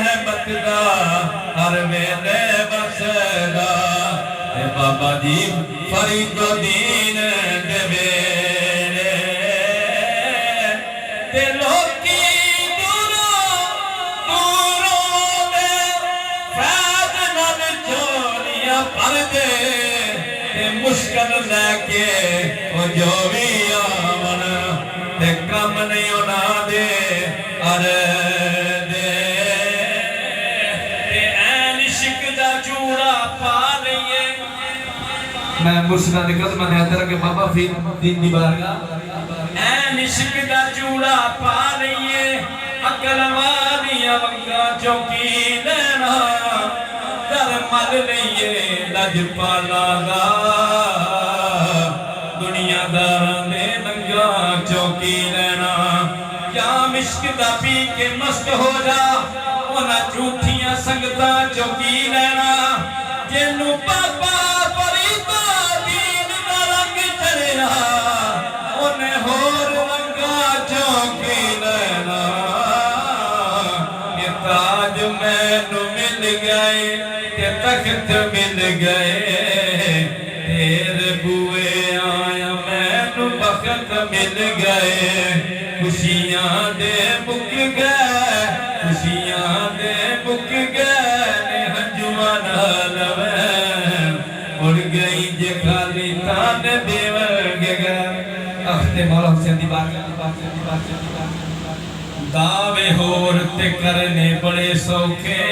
रहमत दा हर वेले बसदा बाबा जी फरीदुद्दीन दे वेले ते लोकी दूरों दूरों दे फैज नाल चोरियां भरदे ते मुश्किल लैके ओ जो भी आवन ते कम नहीं होना दे अरे दे ते ऐन इश्क दा चूड़ा पा लईए मैं मुर्शिदा दे कदम दे अंदर के बाबा फीर दीन दी बारगाह ऐन इश्क दा चूड़ा पा लईए अकल वालियां वंगा चौकी लेना कर मल लईए लजपाला दा दुनियादारां दे नंगा चौकी लेना या इश्क दा पी के मस्त हो जा उन्हां झूठियां संगतां चौकी लेना जिन्नू बाबा फरीदुद्दीन दा रंग चढ़िया उन्हें होर रंगा चौकी लेना ये ताज मैनू मिल गए ते तख्त मिल गए तेरे बुए आया मैनू बखत मिल गए खुशियां दे मुक गए खुशियां दे मुक गए हंजुआ नाल उड़ गई जे खाली तान देवग अख्ते मौला हुसैन दी बात दावे होर ते करने बड़े सौखे